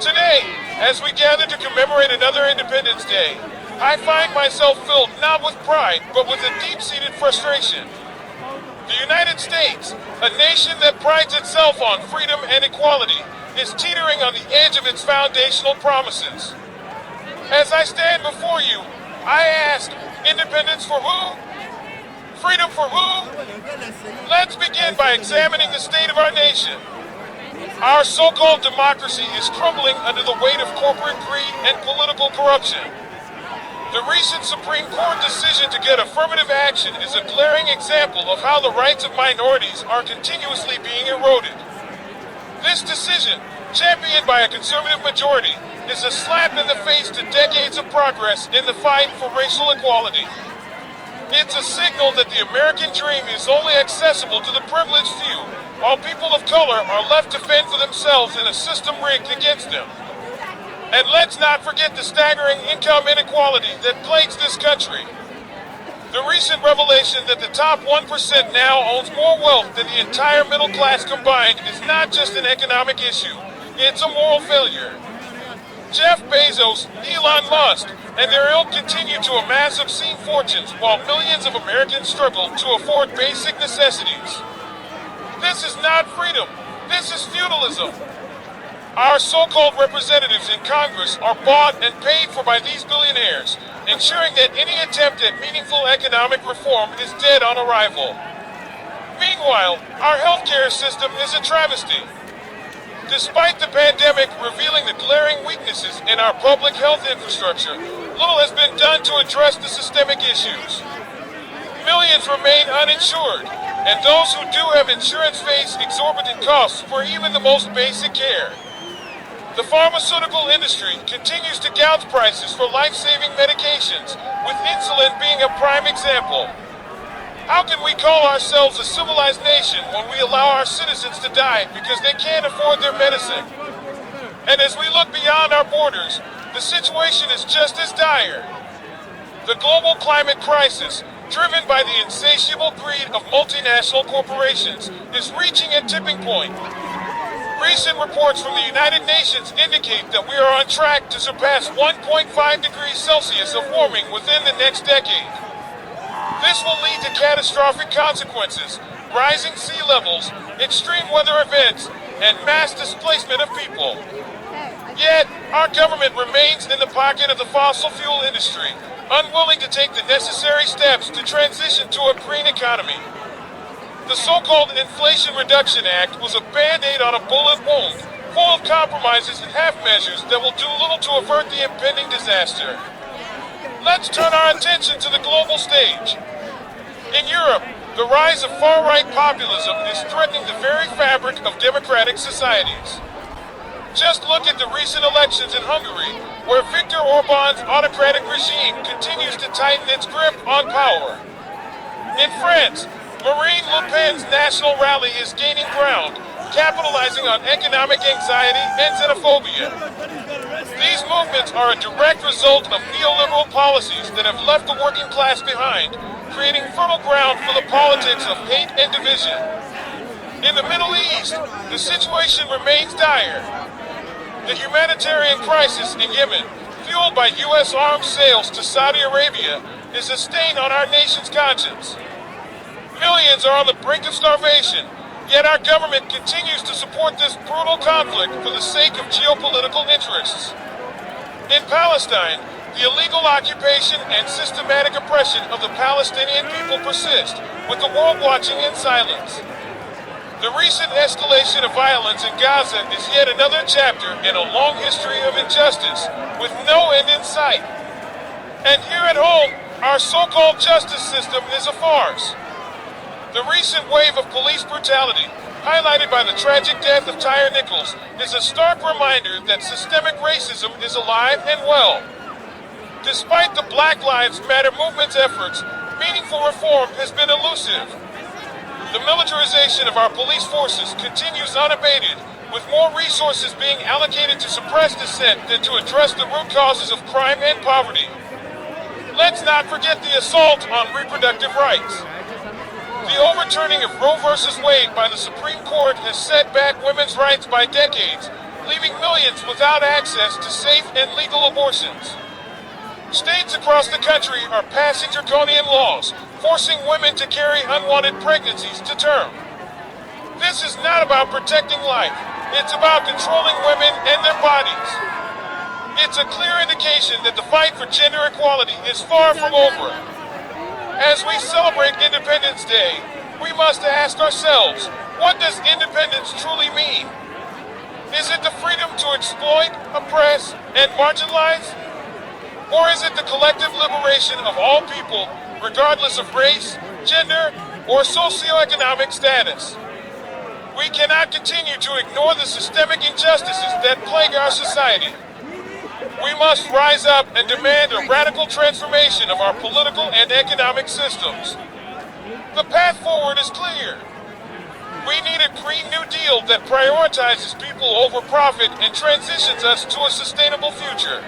Today, as we gather to commemorate another Independence Day, I find myself filled not with pride, but with a deep-seated frustration. The United States, a nation that prides itself on freedom and equality, is teetering on the edge of its foundational promises. As I stand before you, I ask, independence for who? Freedom for who? Let's begin by examining the state of our nation. Our so-called democracy is crumbling under the weight of corporate greed and political corruption. The recent Supreme Court decision to get affirmative action is a glaring example of how the rights of minorities are continuously being eroded. This decision, championed by a conservative majority, is a slap in the face to decades of progress in the fight for racial equality. It's a signal that the American dream is only accessible to the privileged few, while people of color are left to fend for themselves in a system rigged against them. And let's not forget the staggering income inequality that plagues this country. The recent revelation that the top 1% now owns more wealth than the entire middle class combined is not just an economic issue, it's a moral failure. Jeff Bezos, Elon Musk, and their ilk continue to amass obscene fortunes while millions of Americans struggle to afford basic necessities. This is not freedom, this is feudalism. Our so-called representatives in Congress are bought and paid for by these billionaires, ensuring that any attempt at meaningful economic reform is dead on arrival. Meanwhile, our healthcare system is a travesty. Despite the pandemic revealing the glaring weaknesses in our public health infrastructure, little has been done to address the systemic issues. Millions remain uninsured, and those who do have insurance face exorbitant costs for even the most basic care. The pharmaceutical industry continues to gouge prices for life-saving medications, with insulin being a prime example. How can we call ourselves a civilized nation when we allow our citizens to die because they can't afford their medicine? And as we look beyond our borders, the situation is just as dire. The global climate crisis, driven by the insatiable greed of multinational corporations, is reaching a tipping point. Recent reports from the United Nations indicate that we are on track to surpass 1.5 degrees Celsius of warming within the next decade. This will lead to catastrophic consequences, rising sea levels, extreme weather events, and mass displacement of people. Yet, our government remains in the pocket of the fossil fuel industry, unwilling to take the necessary steps to transition to a green economy. The so-called Inflation Reduction Act was a band-aid on a bullet wound, full of compromises and half-measures that will do little to avert the impending disaster. Let's turn our attention to the global stage. In Europe, the rise of far-right populism is threatening the very fabric of democratic societies. Just look at the recent elections in Hungary, where Viktor Orban's autocratic regime continues to tighten its grip on power. In France, Marine Le Pen's national rally is gaining ground, capitalizing on economic anxiety and xenophobia. These movements are a direct result of neoliberal policies that have left the working class behind, creating fertile ground for the politics of hate and division. In the Middle East, the situation remains dire. The humanitarian crisis in Yemen, fueled by U.S. arms sales to Saudi Arabia, is a stain on our nation's conscience. Millions are on the brink of starvation, yet our government continues to support this brutal conflict for the sake of geopolitical interests. In Palestine, the illegal occupation and systematic oppression of the Palestinian people persist, with the world watching in silence. The recent escalation of violence in Gaza is yet another chapter in a long history of injustice, with no end in sight. And here at home, our so-called justice system is a farce. The recent wave of police brutality, highlighted by the tragic death of Tyre Nichols, is a stark reminder that systemic racism is alive and well. Despite the Black Lives Matter movement's efforts, meaningful reform has been elusive. The militarization of our police forces continues unabated, with more resources being allocated to suppress dissent than to address the root causes of crime and poverty. Let's not forget the assault on reproductive rights. The overturning of Roe v. Wade by the Supreme Court has set back women's rights by decades, leaving millions without access to safe and legal abortions. States across the country are passing draconian laws, forcing women to carry unwanted pregnancies to term. This is not about protecting life. It's about controlling women and their bodies. It's a clear indication that the fight for gender equality is far from over. As we celebrate Independence Day, we must ask ourselves, what does independence truly mean? Is it the freedom to exploit, oppress, and marginalize? Or is it the collective liberation of all people, regardless of race, gender, or socioeconomic status? We cannot continue to ignore the systemic injustices that plague our society. We must rise up and demand a radical transformation of our political and economic systems. The path forward is clear. We need a Green New Deal that prioritizes people over profit and transitions us to a sustainable future.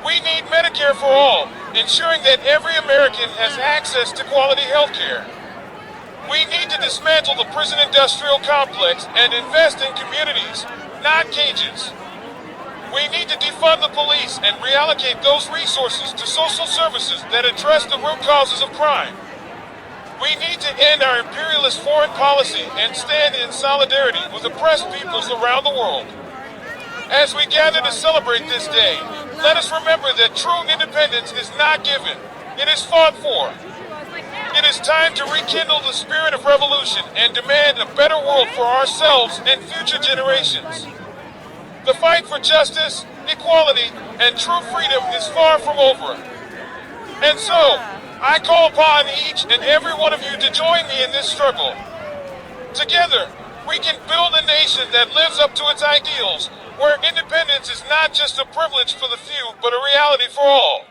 We need Medicare for all, ensuring that every American has access to quality health care. We need to dismantle the prison industrial complex and invest in communities, not cages. We need to defund the police and reallocate those resources to social services that address the root causes of crime. We need to end our imperialist foreign policy and stand in solidarity with oppressed peoples around the world. As we gather to celebrate this day, let us remember that true independence is not given, it is fought for. It is time to rekindle the spirit of revolution and demand a better world for ourselves and future generations. The fight for justice, equality, and true freedom is far from over. And so, I call upon each and every one of you to join me in this struggle. Together, we can build a nation that lives up to its ideals, where independence is not just a privilege for the few, but a reality for all.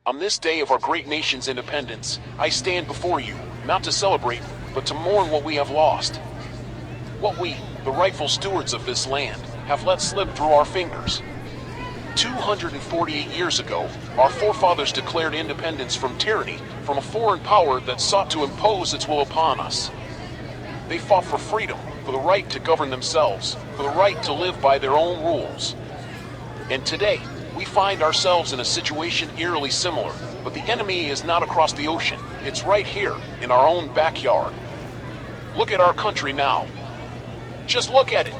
On this day of our great nation's independence, I stand before you, not to celebrate, but to mourn what we have lost. What we, the rightful stewards of this land, have let slip through our fingers. 248 years ago, our forefathers declared independence from tyranny, from a foreign power that sought to impose its will upon us. They fought for freedom, for the right to govern themselves, for the right to live by their own rules. And today, we find ourselves in a situation eerily similar, but the enemy is not across the ocean. It's right here, in our own backyard. Look at our country now. Just look at it.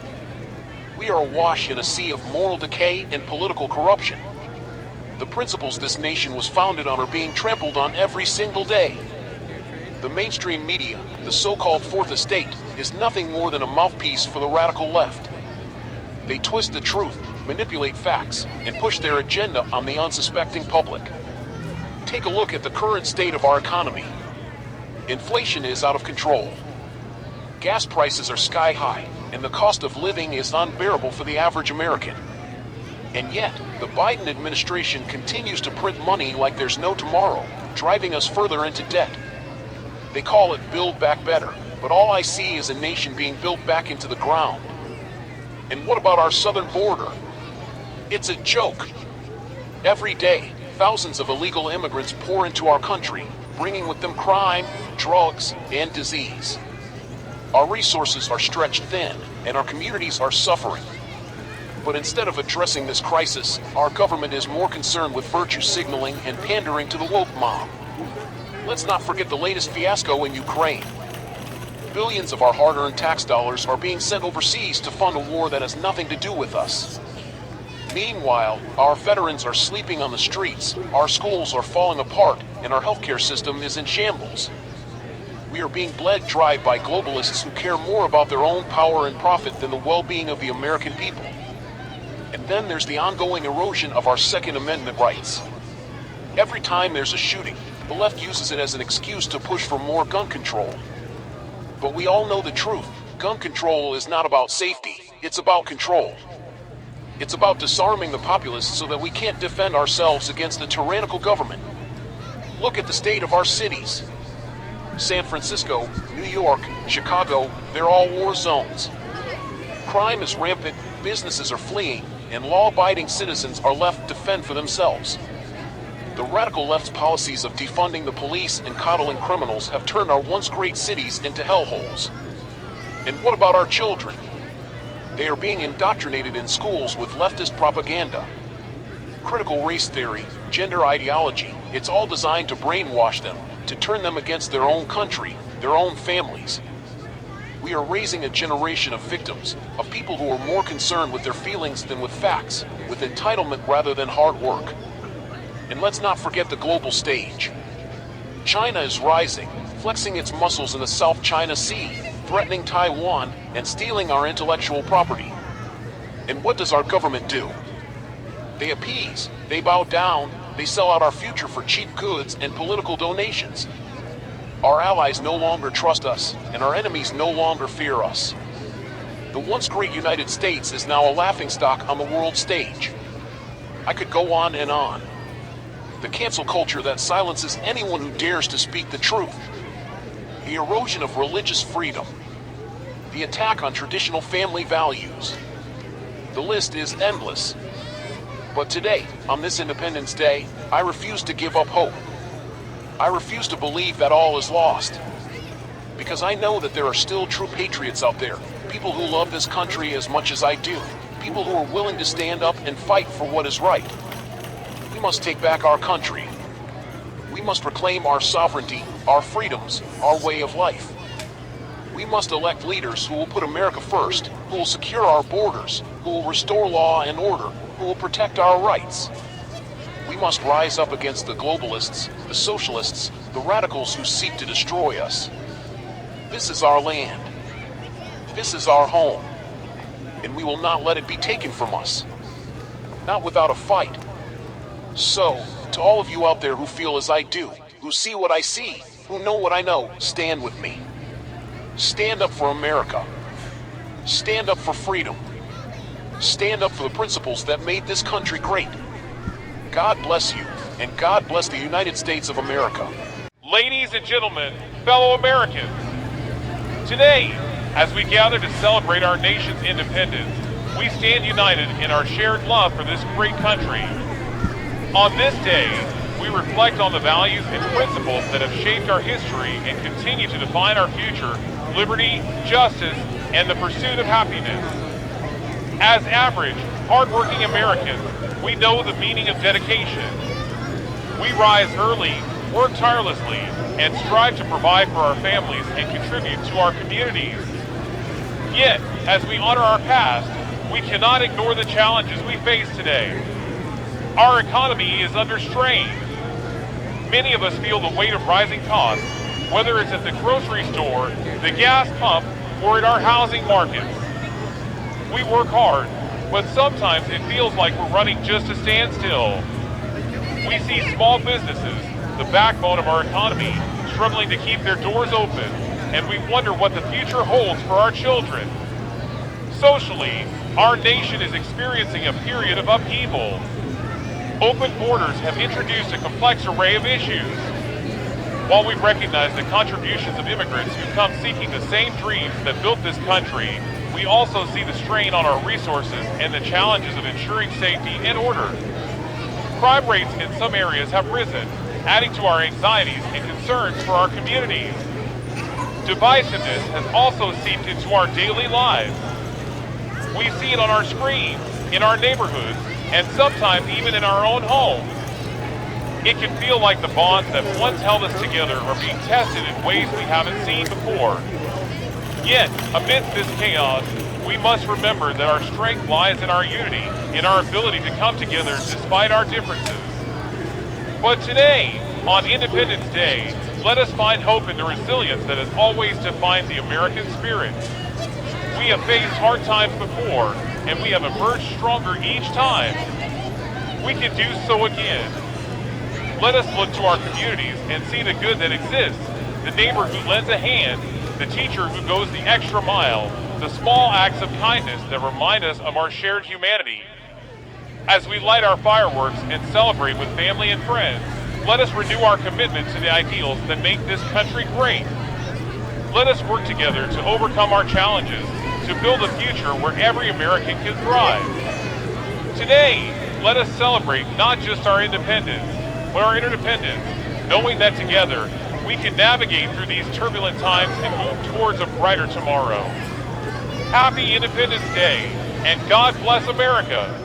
We are awash in a sea of moral decay and political corruption. The principles this nation was founded on are being trampled on every single day. The mainstream media, the so-called Fourth Estate, is nothing more than a mouthpiece for the radical left. They twist the truth, manipulate facts, and push their agenda on the unsuspecting public. Take a look at the current state of our economy. Inflation is out of control. Gas prices are sky high, and the cost of living is unbearable for the average American. And yet, the Biden administration continues to print money like there's no tomorrow, driving us further into debt. They call it Build Back Better, but all I see is a nation being built back into the ground. And what about our southern border? It's a joke. Every day, thousands of illegal immigrants pour into our country, bringing with them crime, drugs, and disease. Our resources are stretched thin, and our communities are suffering. But instead of addressing this crisis, our government is more concerned with virtue signaling and pandering to the woke mob. Let's not forget the latest fiasco in Ukraine. Billions of our hard-earned tax dollars are being sent overseas to fund a war that has nothing to do with us. Meanwhile, our veterans are sleeping on the streets, our schools are falling apart, and our healthcare system is in shambles. We are being bled dry by globalists who care more about their own power and profit than the well-being of the American people. And then there's the ongoing erosion of our Second Amendment rights. Every time there's a shooting, the left uses it as an excuse to push for more gun control. But we all know the truth. Gun control is not about safety, it's about control. It's about disarming the populace so that we can't defend ourselves against a tyrannical government. Look at the state of our cities. San Francisco, New York, Chicago, they're all war zones. Crime is rampant, businesses are fleeing, and law-abiding citizens are left to fend for themselves. The radical left's policies of defunding the police and coddling criminals have turned our once great cities into hellholes. And what about our children? They are being indoctrinated in schools with leftist propaganda. Critical race theory, gender ideology, it's all designed to brainwash them, to turn them against their own country, their own families. We are raising a generation of victims, of people who are more concerned with their feelings than with facts, with entitlement rather than hard work. And let's not forget the global stage. China is rising, flexing its muscles in the South China Sea, threatening Taiwan, and stealing our intellectual property. And what does our government do? They appease, they bow down, they sell out our future for cheap goods and political donations. Our allies no longer trust us, and our enemies no longer fear us. The once great United States is now a laughingstock on the world stage. I could go on and on. The cancel culture that silences anyone who dares to speak the truth. The erosion of religious freedom. The attack on traditional family values. The list is endless. But today, on this Independence Day, I refuse to give up hope. I refuse to believe that all is lost. Because I know that there are still true patriots out there, people who love this country as much as I do, people who are willing to stand up and fight for what is right. We must take back our country. We must reclaim our sovereignty, our freedoms, our way of life. We must elect leaders who will put America first, who will secure our borders, who will restore law and order, who will protect our rights. We must rise up against the globalists, the socialists, the radicals who seek to destroy us. This is our land. This is our home. And we will not let it be taken from us. Not without a fight. So, to all of you out there who feel as I do, who see what I see, who know what I know, stand with me. Stand up for America. Stand up for freedom. Stand up for the principles that made this country great. God bless you, and God bless the United States of America. Ladies and gentlemen, fellow Americans, today, as we gather to celebrate our nation's independence, we stand united in our shared love for this great country. On this day, we reflect on the values and principles that have shaped our history and continue to define our future: liberty, justice, and the pursuit of happiness. As average, hardworking Americans, we know the meaning of dedication. We rise early, work tirelessly, and strive to provide for our families and contribute to our communities. Yet, as we honor our past, we cannot ignore the challenges we face today. Our economy is under strain. Many of us feel the weight of rising costs, whether it's at the grocery store, the gas pump, or at our housing markets. We work hard, but sometimes it feels like we're running just to stand still. We see small businesses, the backbone of our economy, struggling to keep their doors open, and we wonder what the future holds for our children. Socially, our nation is experiencing a period of upheaval. Open borders have introduced a complex array of issues. While we recognize the contributions of immigrants who come seeking the same dreams that built this country, we also see the strain on our resources and the challenges of ensuring safety and order. Crime rates in some areas have risen, adding to our anxieties and concerns for our communities. Divisiveness has also seeped into our daily lives. We see it on our screens, in our neighborhoods, and sometimes even in our own homes. It can feel like the bonds that once held us together are being tested in ways we haven't seen before. Yet, amidst this chaos, we must remember that our strength lies in our unity, in our ability to come together despite our differences. But today, on Independence Day, let us find hope in the resilience that has always defined the American spirit. We have faced hard times before, and we have emerged stronger each time. We can do so again. Let us look to our communities and see the good that exists, the neighbor who lends a hand, the teacher who goes the extra mile, the small acts of kindness that remind us of our shared humanity. As we light our fireworks and celebrate with family and friends, let us renew our commitment to the ideals that make this country great. Let us work together to overcome our challenges, to build a future where every American can thrive. Today, let us celebrate not just our independence, but our interdependence, knowing that together, we can navigate through these turbulent times and move towards a brighter tomorrow. Happy Independence Day, and God bless America.